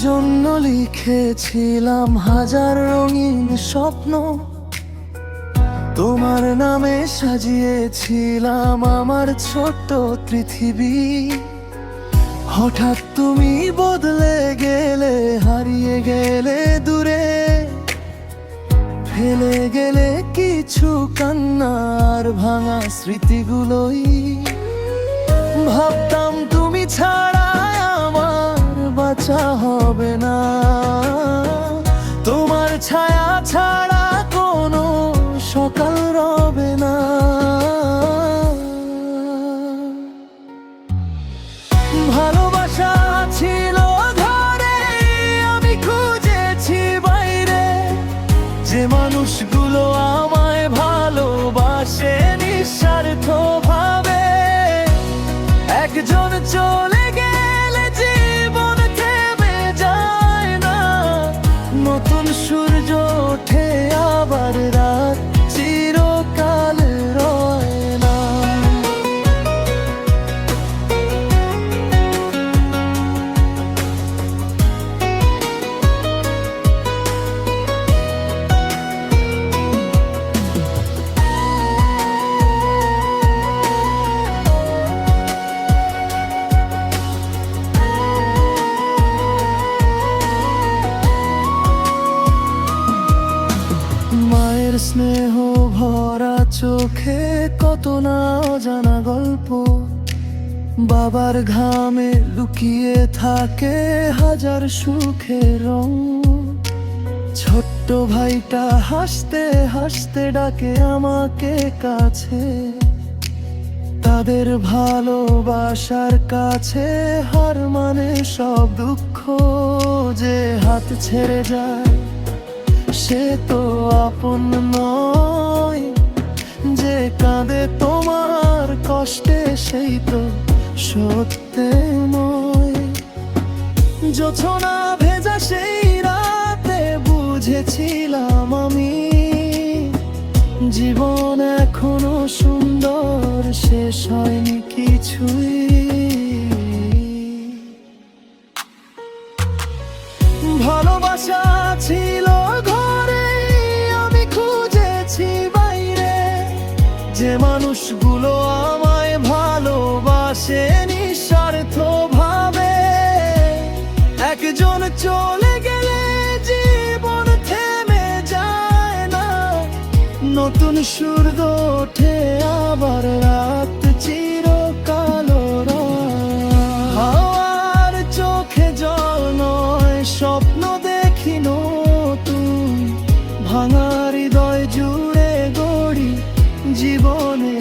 জন্য লিখেছিলাম হাজার রঙিন স্বপ্ন, তোমার নামে সাজিয়েছিলাম আমার ছোট্ট পৃথিবী। হঠাৎ তুমি বদলে গেলে, হারিয়ে গেলে দূরে, ফেলে গেলে কিছু কান্নার ভাঙা স্মৃতিগুলোই। ভাবতাম তুমি ছাড়া আমার বাঁচা হবে না, তোমার ছায়া ছাড়া কোনো সকাল রবে না। ভালোবাসা ছিল ঘরে, আমি খুঁজেছি বাইরে, যে মানুষগুলো আমায় ভালোবাসে নিঃস্বার্থ ভাবে। একজন চলে গেলে জীবন থেমে যায় না, নতুন সূর্য ওঠে আবার রাত চিরকাল রয় না। মায়ের স্নেহ ভরা চোখে কত না অজানা গল্প, বাবার ঘামে লুকিয়ে থাকে হাজার সুখের রং। ছোট্ট ভাইটা হাসতে হাসতে ডাকে আমাকে কাছে, তাদের ভালোবাসার কাছে হার মানে সব দুঃখ। যে হাত ছেড়ে যায় সে তো আপন নয়, যে কাঁদে তোমার কষ্টে সেই তো সত্যময়। জোছনা ভেজা সেই রাতে বুঝেছিলাম আমি, জীবন এখনো সুন্দর, শেষ হয়নি কিছুই। ভালোবাসা ছিল ঘরে, আমি খুঁজেছি বাইরে, যে মানুষগুলো আমায় ভালোবাসে নিঃস্বার্থ ভাবে। একজন চলে গেলে জীবন থেমে যায় না, নতুন সূর্য ওঠে আবার রাত চিরকাল রয়। হাওয়ার চোখে জল নয়, স্বপ্ন দেখি নতুন, ভাঙা হৃদয় জুড়ে গড়ি জীবনে